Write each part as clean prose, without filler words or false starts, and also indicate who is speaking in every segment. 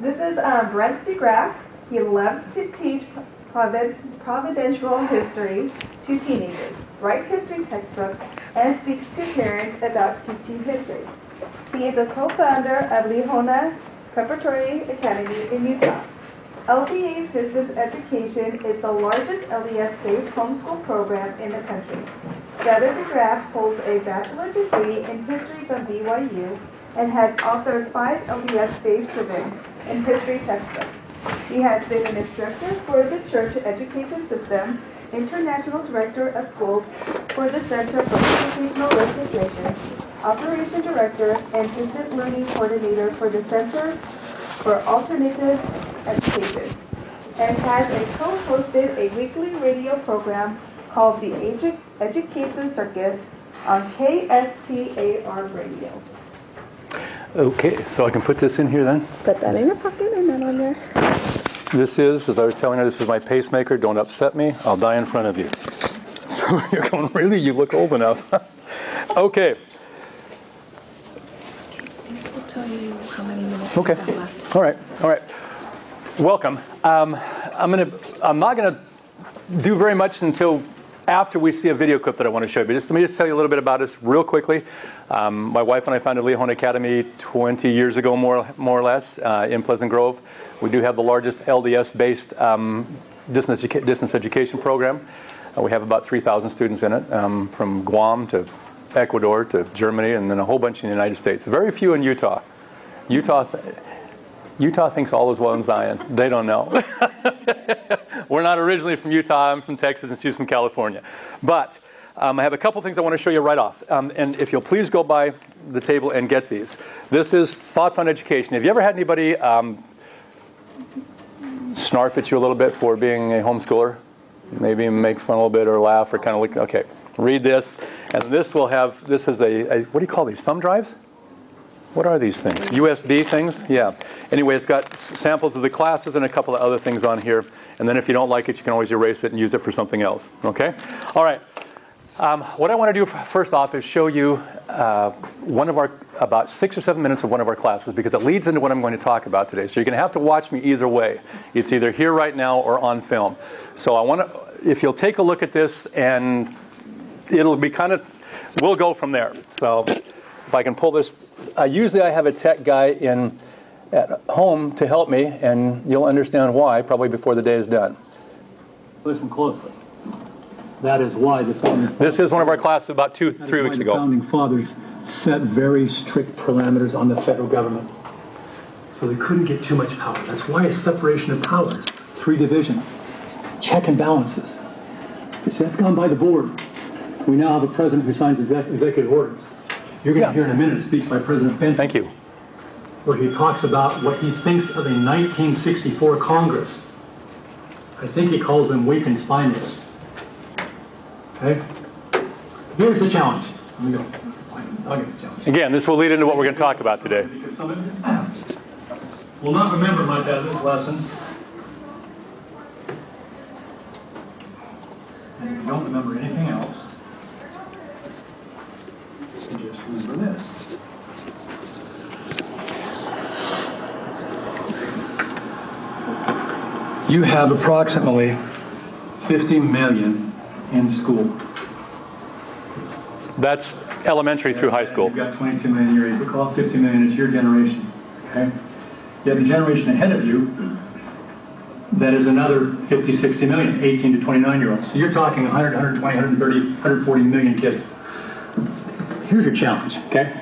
Speaker 1: This is Brent DeGraff. He loves to teach providential history to teenagers, write history textbooks, and speaks to parents about teaching history. He is a co-founder of Lehona Preparatory Academy in Utah. LPA's distance education is the largest LDS-based homeschool program in the country. Brother DeGraff holds a bachelor's degree in history from BYU and has authored 5 LDS-based civics and history textbooks. He has been an instructor for the church education system, international director of schools for the Center for Educational Legislation, operation director and distant learning coordinator for the Center for Alternative Education, and has co-hosted a weekly radio program called the Education Circus on KSTAR Radio.
Speaker 2: Okay, so I can put this in here then?
Speaker 1: Put that in your pocket and then on there.
Speaker 2: This is, as I was telling her, this is my pacemaker. Don't upset me. I'll die in front of you. So you're going, really? You look old enough. Okay.
Speaker 1: These will tell you how many minutes
Speaker 2: Okay.
Speaker 1: you have left.
Speaker 2: All right. All right. Welcome. I'm not gonna do very much until after we see a video clip that I want to show you. But let me tell you a little bit about us real quickly. My wife and I founded Lehona Academy 20 years ago, more or less, in Pleasant Grove. We do have the largest LDS-based distance education program. We have about 3,000 students in it, from Guam to Ecuador to Germany, and then a whole bunch in the United States. Very few in Utah. Utah thinks all is well in Zion. They don't know. We're not originally from Utah. I'm from Texas, and she's from California. But I have a couple things I want to show you right off. And if you'll please go by the table and get these. This is Thoughts on Education. Have you ever had anybody snarf at you a little bit for being a homeschooler? Maybe make fun a little bit or laugh or kind of look, okay, read this. And this will have, this is a what do you call these, thumb drives? What are these things? USB things? Yeah. Anyway, it's got samples of the classes and a couple of other things on here. And then if you don't like it, you can always erase it and use it for something else. Okay? All right. What I want to do first off is show you about 6 or 7 minutes of one of our classes, because it leads into what I'm going to talk about today. So you're going to have to watch me either way. It's either here right now or on film. So I want to, if you'll take a look at this, and it'll be kind of, we'll go from there. So if I can pull this, usually I have a tech guy at home to help me, and you'll understand why probably before the day is done.
Speaker 3: Listen closely. That is why the founding fathers,
Speaker 2: this is one of our classes about 2-3 weeks ago.
Speaker 3: The founding fathers set very strict parameters on the federal government, so they couldn't get too much power. That's why it's separation of powers, 3 divisions, check and balances. You see, that's gone by the board. We now have a president who signs executive orders. You're going to hear in a minute a speech by President Benson.
Speaker 2: Thank you.
Speaker 3: Where he talks about what he thinks of a 1964 Congress. I think he calls them weak and spineless. Okay? Here's the challenge. Let me go. I'll get the challenge.
Speaker 2: Again, this will lead into what we're going to talk about today.
Speaker 3: Because some of you will not remember much out of this lesson. And if you don't remember anything else, you just remember this. You have approximately 50 million in school.
Speaker 2: That's elementary through high school.
Speaker 3: You've got 22 million in your age. We call it 50 million. It's your generation. Okay? You have a generation ahead of you that is another 50, 60 million, 18 to 29-year-olds. So you're talking 100, 120, 130, 140 million kids. Here's your challenge, okay?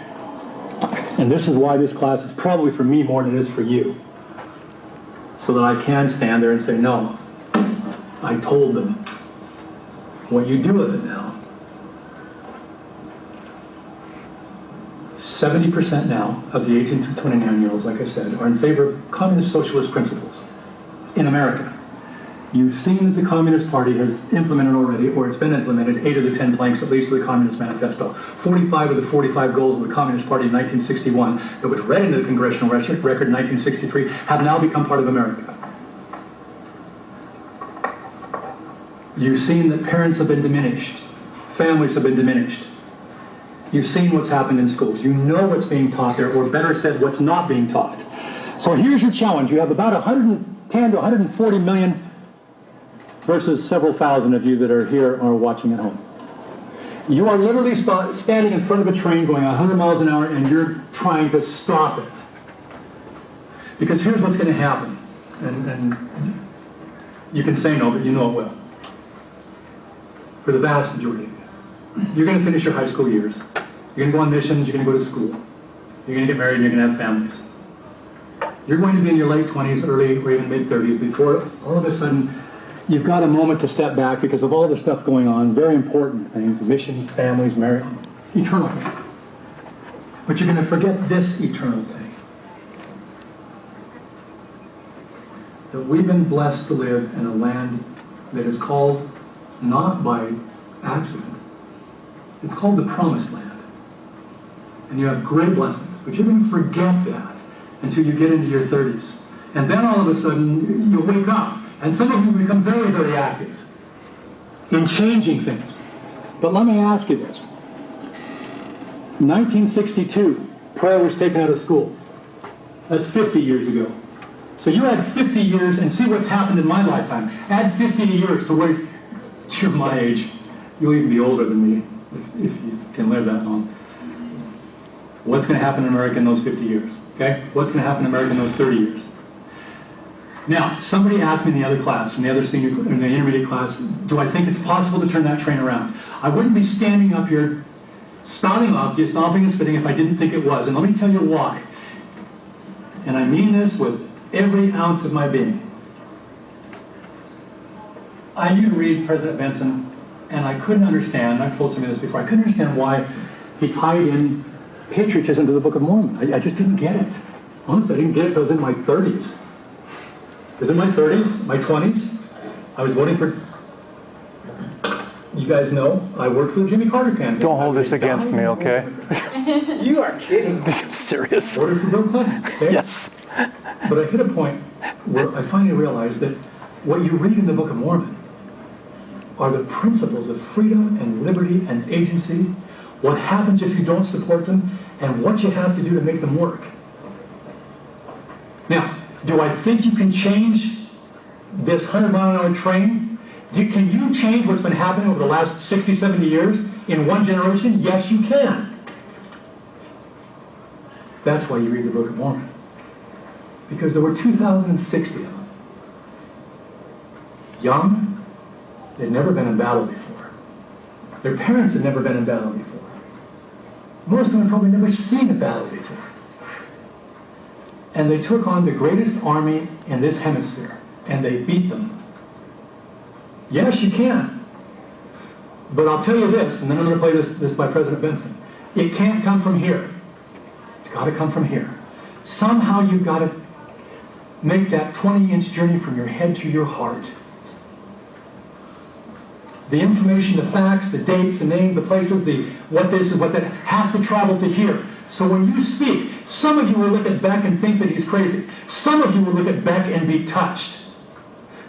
Speaker 3: And this is why this class is probably for me more than it is for you. So that I can stand there and say, no, I told them. What you do with it now, 70% now of the 18 to 29-year-olds, like I said, are in favor of communist socialist principles in America. You've seen that the Communist Party has implemented already, or it's been implemented, 8 of the 10 planks, at least, of the Communist Manifesto. 45 of the 45 goals of the Communist Party in 1961 that was read into the Congressional Record in 1963 have now become part of America. You've seen that parents have been diminished. Families have been diminished. You've seen what's happened in schools. You know what's being taught there, or better said, what's not being taught. So here's your challenge. You have about 110 to 140 million versus several thousand of you that are here or watching at home. You are literally standing in front of a train going 100 miles an hour and you're trying to stop it. Because here's what's going to happen. And you can say no, but you know it will. For the vast majority of you. You're going to finish your high school years. You're going to go on missions. You're going to go to school. You're going to get married and you're going to have families. You're going to be in your late 20s, early or even mid-30s before all of a sudden you've got a moment to step back because of all the stuff going on, very important things, mission, families, marriage, eternal things. But you're going to forget this eternal thing. That we've been blessed to live in a land that is called, not by accident, it's called the Promised Land. And you have great blessings, but you're going to forget that until you get into your 30s. And then all of a sudden, you wake up. And some of you become very, very active in changing things. But let me ask you this. 1962, prayer was taken out of schools. That's 50 years ago. So you add 50 years and see what's happened in my lifetime. Add 50 years to where you're my age. You'll even be older than me if you can live that long. What's going to happen in America in those 50 years? Okay? What's going to happen in America in those 30 years? Now, somebody asked me in the other class, in the intermediate class, do I think it's possible to turn that train around? I wouldn't be standing up here, stomping and spitting if I didn't think it was. And let me tell you why. And I mean this with every ounce of my being. I used to read President Benson, and I couldn't understand, I've told somebody this before, I couldn't understand why he tied in patriotism to the Book of Mormon. I just didn't get it. Honestly, I didn't get it until I was in my 30s. Because in my 30s, my 20s, I was voting for, you guys know, I worked for the Jimmy Carter campaign.
Speaker 2: Don't hold this against me, okay?
Speaker 4: You are kidding.
Speaker 2: This is serious.
Speaker 3: Voted for Bill Clinton. Okay?
Speaker 2: Yes.
Speaker 3: But I hit a point where I finally realized that what you read in the Book of Mormon are the principles of freedom and liberty and agency, what happens if you don't support them, and what you have to do to make them work. Now, do I think you can change this 100-mile-an-hour train? Can you change what's been happening over the last 60, 70 years in one generation? Yes, you can. That's why you read the Book of Mormon. Because there were 2,060 of them. Young, they'd never been in battle before. Their parents had never been in battle before. Most of them had probably never seen a battle before. And they took on the greatest army in this hemisphere, and they beat them. Yes, you can. But I'll tell you this, and then I'm going to play this by President Benson. It can't come from here. It's got to come from here. Somehow you've got to make that 20-inch journey from your head to your heart. The information, the facts, the dates, the name, the places, what this and what that has to travel to here. So when you speak, some of you will look at Beck and think that he's crazy. Some of you will look at Beck and be touched.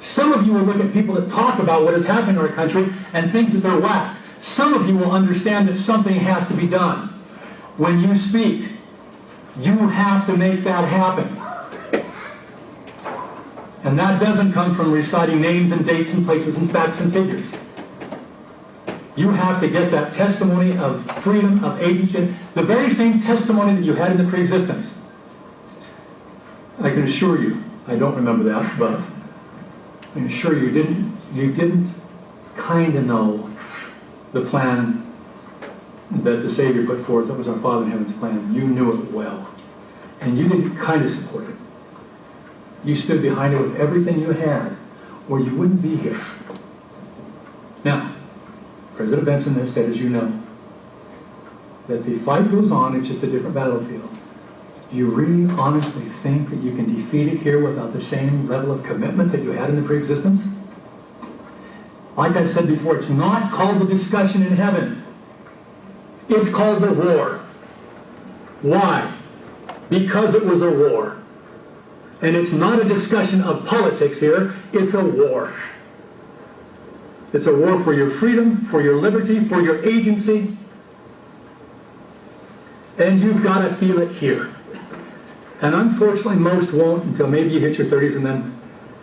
Speaker 3: Some of you will look at people that talk about what has happened in our country and think that they're whack. Some of you will understand that something has to be done. When you speak, you have to make that happen. And that doesn't come from reciting names and dates and places and facts and figures. You have to get that testimony of freedom, of agency, the very same testimony that you had in the pre-existence. I can assure you, I don't remember that, but I can assure you didn't kind of know the plan that the Savior put forth. That was our Father in Heaven's plan. You knew it well. And you didn't kind of support it. You stood behind it with everything you had, or you wouldn't be here. Now, President Benson has said, as you know, that the fight goes on, it's just a different battlefield. Do you really honestly think that you can defeat it here without the same level of commitment that you had in the pre-existence? Like I said before, it's not called the discussion in heaven. It's called the war. Why? Because it was a war. And it's not a discussion of politics here, it's a war. It's a war for your freedom, for your liberty, for your agency. And you've got to feel it here. And unfortunately, most won't until maybe you hit your 30s,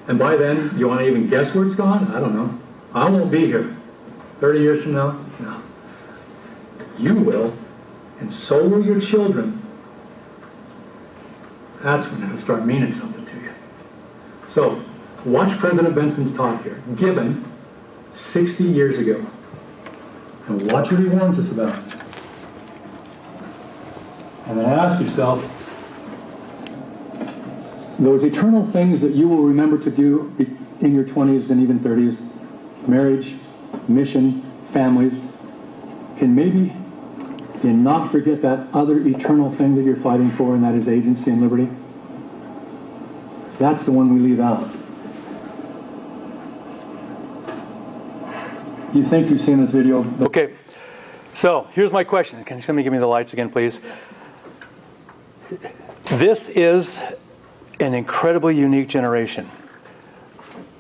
Speaker 3: and by then, you want to even guess where it's gone? I don't know. I won't be here. 30 years from now? No. You will, and so will your children. That's when it'll start meaning something to you. So, watch President Benson's talk here, given 60 years ago. And watch what he warns us about. And then ask yourself, those eternal things that you will remember to do in your 20s and even 30s, marriage, mission, families, can maybe you not forget that other eternal thing that you're fighting for, and that is agency and liberty? That's the one we leave out. You think you've seen this video?
Speaker 2: Okay, so here's my question. Can somebody give me the lights again, please? This is an incredibly unique generation.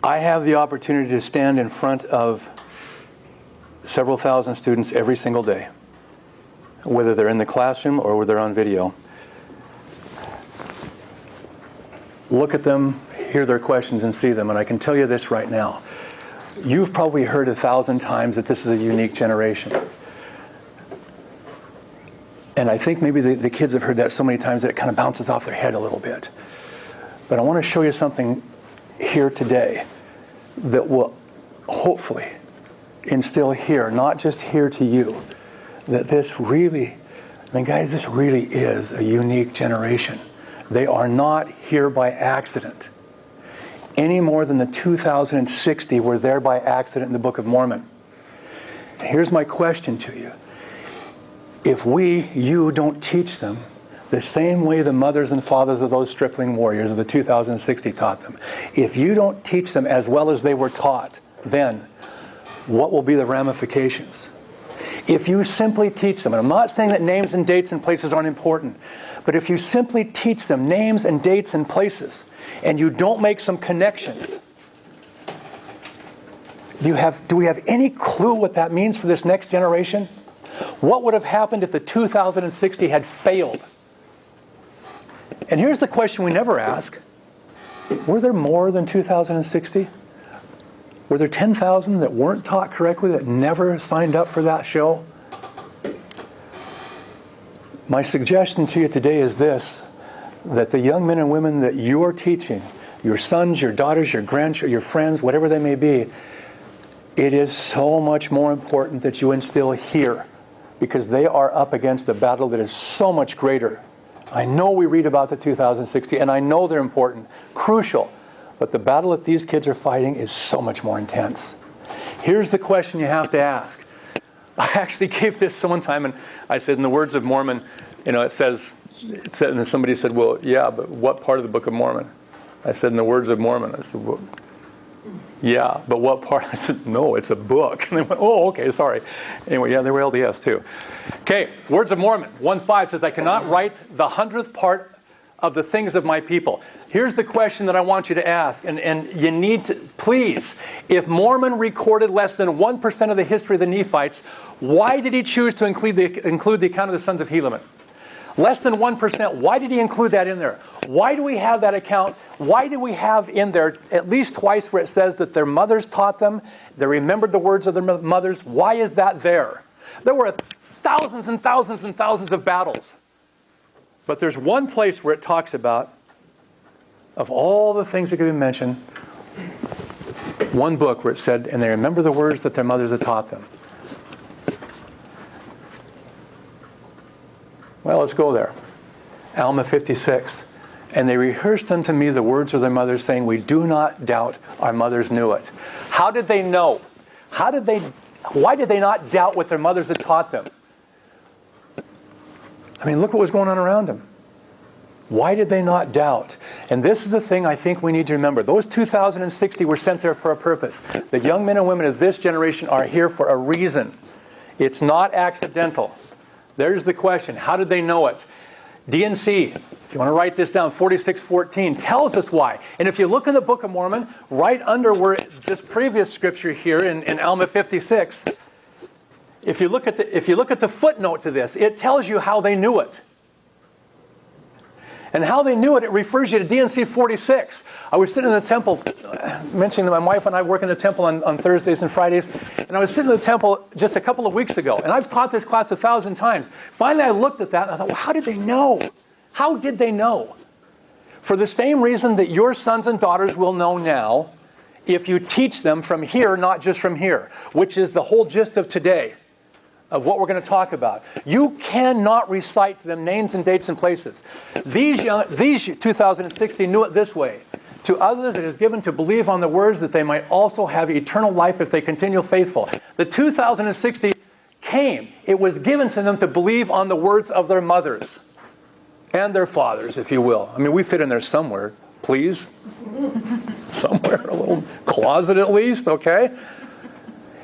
Speaker 2: I have the opportunity to stand in front of several thousand students every single day, whether they're in the classroom or whether they're on video. Look at them, hear their questions, and see them. And I can tell you this right now. You've probably heard 1,000 times that this is a unique generation. And I think maybe the kids have heard that so many times that it kind of bounces off their head a little bit. But I want to show you something here today that will hopefully instill here, not just here to you, that this really, I mean, guys, this really is a unique generation. They are not here by accident, any more than the 2060 were there by accident in the Book of Mormon. Here's my question to you. If you don't teach them the same way the mothers and fathers of those stripling warriors of the 2060 taught them, if you don't teach them as well as they were taught, then what will be the ramifications? If you simply teach them, and I'm not saying that names and dates and places aren't important, but if you simply teach them names and dates and places, and you don't make some connections, do we have any clue what that means for this next generation? What would have happened if the 2060 had failed? And here's the question we never ask. Were there more than 2060? Were there 10,000 that weren't taught correctly, that never signed up for that show? My suggestion to you today is this, that the young men and women that you are teaching, your sons, your daughters, your grandchildren, your friends, whatever they may be, it is so much more important that you instill here, because they are up against a battle that is so much greater. I know we read about the 2060, and I know they're important, crucial, but the battle that these kids are fighting is so much more intense. Here's the question you have to ask. I actually gave this one time, and I said, in the words of Mormon, it said, and somebody said, well, yeah, but what part of the Book of Mormon? I said, in the words of Mormon. I said, well, yeah, but what part? I said, no, it's a book. And they went, oh, okay, sorry. Anyway, yeah, they were LDS too. Okay, words of Mormon, 1:5 says, I cannot write the 100th part of the things of my people. Here's the question that I want you to ask, and you need to, please, if Mormon recorded less than 1% of the history of the Nephites, why did he choose to include the account of the sons of Helaman? Less than 1%, why did he include that in there? Why do we have that account? Why do we have in there at least twice where it says that their mothers taught them, they remembered the words of their mothers? Why is that there? There were thousands and thousands and thousands of battles. But there's one place where it talks about, of all the things that could be mentioned, one book where it said, and they remember the words that their mothers had taught them. Well, let's go there. Alma 56. And they rehearsed unto me the words of their mothers, saying, we do not doubt our mothers knew it. How did they know? Why did they not doubt what their mothers had taught them? I mean, look what was going on around them. Why did they not doubt? And this is the thing I think we need to remember. Those 2060 were sent there for a purpose. The young men and women of this generation are here for a reason. It's not accidental. There's the question. How did they know it? DNC, if you want to write this down, 46:14 tells us why. And if you look in the Book of Mormon, right under where this previous scripture here in Alma 56, if you look at the footnote to this, it tells you how they knew it. And how they knew it, it refers you to DNC 46. I was sitting in the temple, mentioning that my wife and I work in the temple on Thursdays and Fridays, and I was sitting in the temple just a couple of weeks ago, and I've taught this class 1,000 times. Finally, I looked at that, and I thought, well, how did they know? How did they know? For the same reason that your sons and daughters will know now if you teach them from here, not just from here, which is the whole gist of today, of what we're going to talk about. You cannot recite to them names and dates and places. These 2060 knew it this way. To others it is given to believe on the words that they might also have eternal life if they continue faithful. The 2060 came. It was given to them to believe on the words of their mothers and their fathers, if you will. I mean, we fit in there somewhere, please. Somewhere, a little closet at least, okay?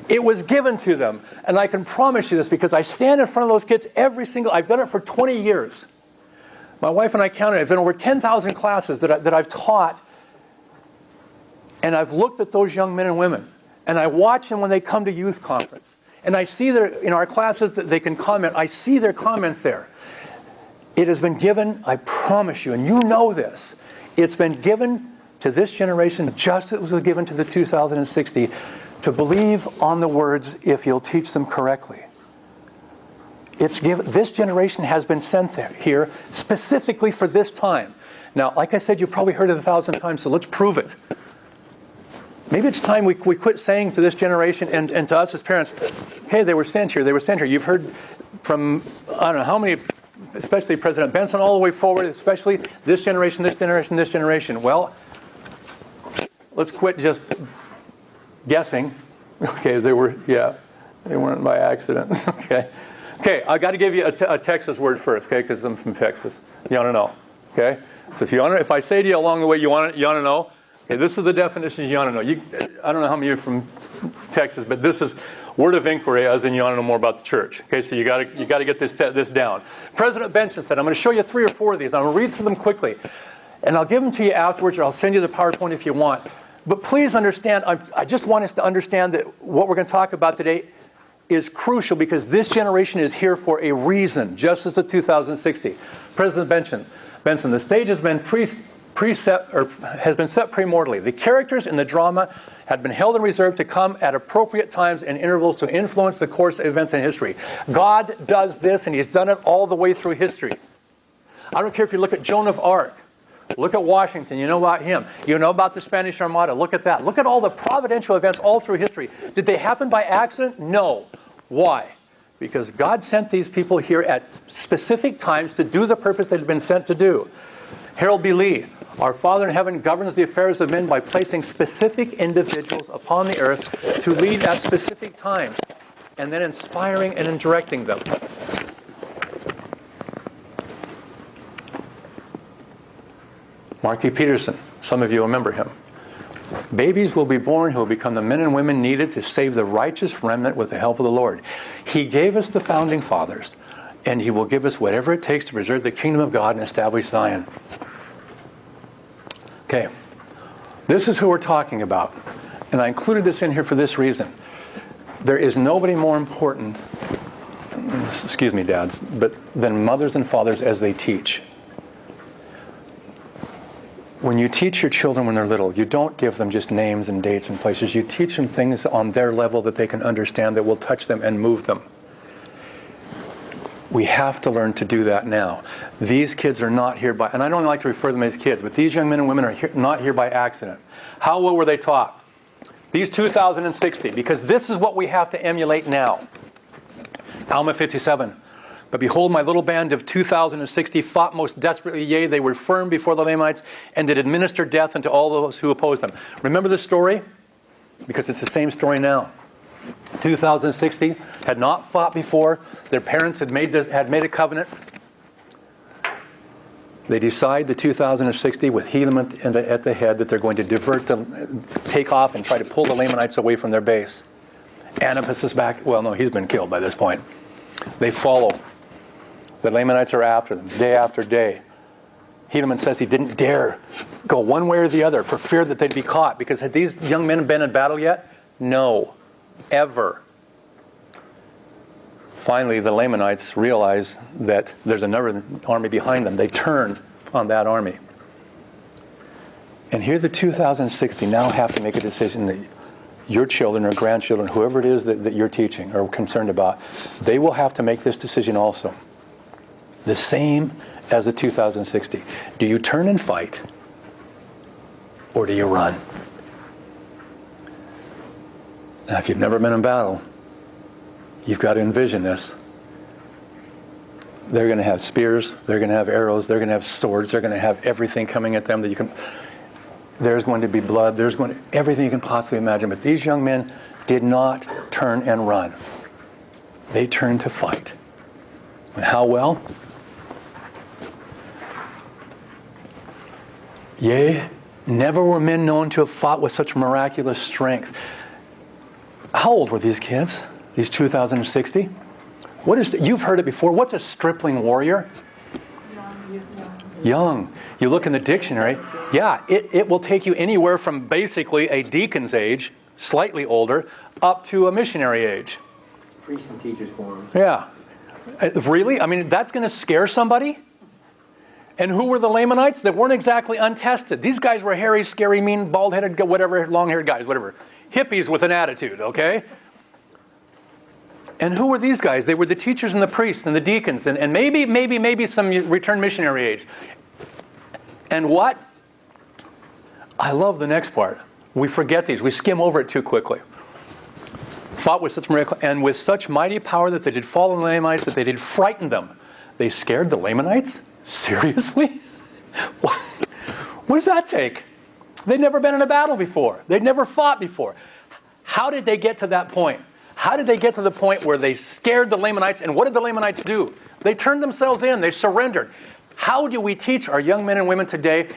Speaker 2: It was given to them. And I can promise you this because I stand in front of those kids I've done it for 20 years. My wife and I counted, I've done over 10,000 classes that I've taught. And I've looked at those young men and women. And I watch them when they come to youth conference. And I see in our classes that they can comment. I see their comments there. It has been given, I promise you, and you know this, it's been given to this generation just as it was given to the 2060 to believe on the words if you'll teach them correctly. This generation has been sent here specifically for this time. Now, like I said, you've probably heard it 1,000 times, so let's prove it. Maybe it's time we quit saying to this generation and to us as parents, hey, they were sent here, they were sent here. You've heard from, I don't know how many, especially President Benson, all the way forward, especially this generation, this generation, this generation. Well, let's quit just guessing. Okay, they weren't by accident. Okay, I got to give you a Texas word first, okay, because I'm from Texas. You want to know, okay? So if I say to you along the way, you want to know, okay, this is the definition you want to know. I don't know how many of you are from Texas, but this is word of inquiry, as in you want to know more about the church. Okay, so you got to get this down. President Benson said, I'm going to show you 3 or 4 of these. I'm going to read through them quickly, and I'll give them to you afterwards, or I'll send you the PowerPoint if you want. But please understand, I just want us to understand that what we're going to talk about today is crucial because this generation is here for a reason, just as the 2060. President Benson, the stage has been set premortally. The characters in the drama had been held in reserve to come at appropriate times and intervals to influence the course of events in history. God does this, and He's done it all the way through history. I don't care if you look at Joan of Arc. Look at Washington. You know about him. You know about the Spanish Armada. Look at that. Look at all the providential events all through history. Did they happen by accident? No. Why? Because God sent these people here at specific times to do the purpose they'd been sent to do. Harold B. Lee, our Father in heaven governs the affairs of men by placing specific individuals upon the earth to lead at specific times, and then inspiring and directing them. Marky Peterson, some of you remember him. Babies will be born who will become the men and women needed to save the righteous remnant with the help of the Lord. He gave us the founding fathers, and He will give us whatever it takes to preserve the kingdom of God and establish Zion. Okay, this is who we're talking about, and I included this in here for this reason. There is nobody more important, excuse me, dads, than mothers and fathers as they teach. When you teach your children when they're little, you don't give them just names and dates and places. You teach them things on their level that they can understand that will touch them and move them. We have to learn to do that now. These kids are not here by, and I don't like to refer to them as kids, but these young men and women are not here by accident. How well were they taught? These 2060, because this is what we have to emulate now. Alma 57. But behold, my little band of 2,060 fought most desperately, yea, they were firm before the Lamanites, and did administer death unto all those who opposed them. Remember this story? Because it's the same story now. 2,060 had not fought before. Their parents had made a covenant. They decide the 2,060 with Helam at the head that they're going to take off and try to pull the Lamanites away from their base. Anubis is back. Well, no, he's been killed by this point. They follow. The Lamanites are after them, day after day. Helaman says he didn't dare go one way or the other for fear that they'd be caught. Because had these young men been in battle yet? No. Ever. Finally, the Lamanites realize that there's another army behind them. They turn on that army. And here the 2060 now have to make a decision that your children or grandchildren, whoever it is that you're teaching or concerned about, they will have to make this decision also. The same as the 2060. Do you turn and fight, or do you run? Now, if you've never been in battle, you've got to envision this. They're going to have spears, they're going to have arrows, they're going to have swords, they're going to have everything coming at them that you can... There's going to be blood, there's going to... everything you can possibly imagine. But these young men did not turn and run. They turned to fight. And how well? Yea, never were men known to have fought with such miraculous strength. How old were these kids? These 2060? What is? You've heard it before. What's a stripling warrior? Young. You look in the dictionary. Yeah, it will take you anywhere from basically a deacon's age, slightly older, up to a missionary age.
Speaker 4: Priests and teachers forms.
Speaker 2: Yeah. Really? I mean, that's going to scare somebody? And who were the Lamanites? They weren't exactly untested. These guys were hairy, scary, mean, bald-headed, whatever, long-haired guys, whatever. Hippies with an attitude, okay? And who were these guys? They were the teachers and the priests and the deacons and maybe some returned missionary age. And what? I love the next part. We forget these. We skim over it too quickly. Fought with such miracle and with such mighty power that they did fall on the Lamanites, that they did frighten them. They scared the Lamanites? Seriously? What does that take? They'd never been in a battle before. They'd never fought before. How did they get to that point? How did they get to the point where they scared the Lamanites? And what did the Lamanites do? They turned themselves in. They surrendered. How do we teach our young men and women today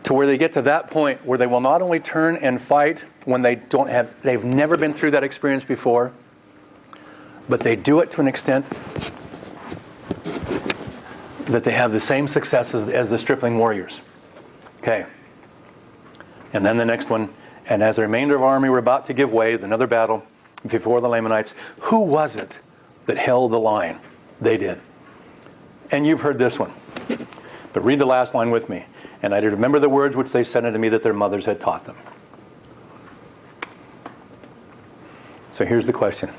Speaker 2: to where they get to that point where they will not only turn and fight when they've never been through that experience before, but they do it to an extent that they have the same success as the stripling warriors. Okay. And then the next one, and as the remainder of our army were about to give way, another battle before the Lamanites, who was it that held the line? They did. And you've heard this one. But read the last line with me. And I did remember the words which they said unto me that their mothers had taught them. So here's the question.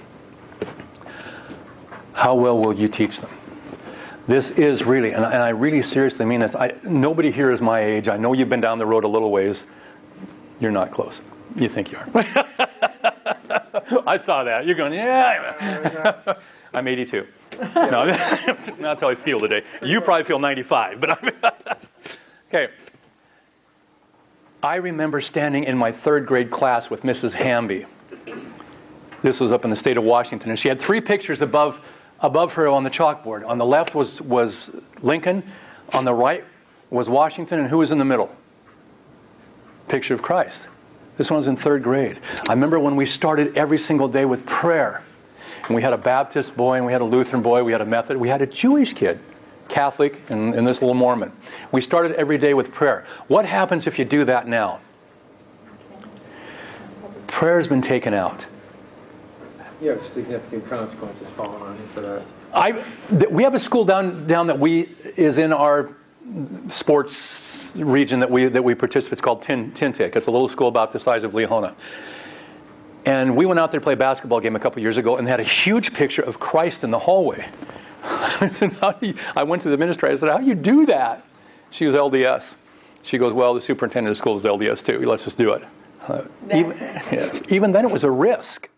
Speaker 2: How well will you teach them? This is really, and I really seriously mean this, nobody here is my age. I know you've been down the road a little ways. You're not close. You think you are. I saw that. You're going, yeah. I'm 82. No, that's how I feel today. You probably feel 95. But okay. I remember standing in my third grade class with Mrs. Hamby. This was up in the state of Washington. And she had 3 pictures above her on the chalkboard. On the left was Lincoln. On the right was Washington. And who was in the middle? Picture of Christ. This one was in 3rd grade. I remember when we started every single day with prayer. And we had a Baptist boy, and we had a Lutheran boy, we had a Methodist, we had a Jewish kid, Catholic, and this little Mormon. We started every day with prayer. What happens if you do that now? Prayer's been taken out.
Speaker 4: You have significant consequences falling on you for that.
Speaker 2: We have a school down that is in our sports region that we participate. It's called Tintic. It's a little school about the size of Leona. And we went out there to play a basketball game a couple years ago, and they had a huge picture of Christ in the hallway. I said, I went to the administrator. I said, how do you do that? She was LDS. She goes, well, the superintendent of schools is LDS too. Let's just do it. Even then, it was a risk.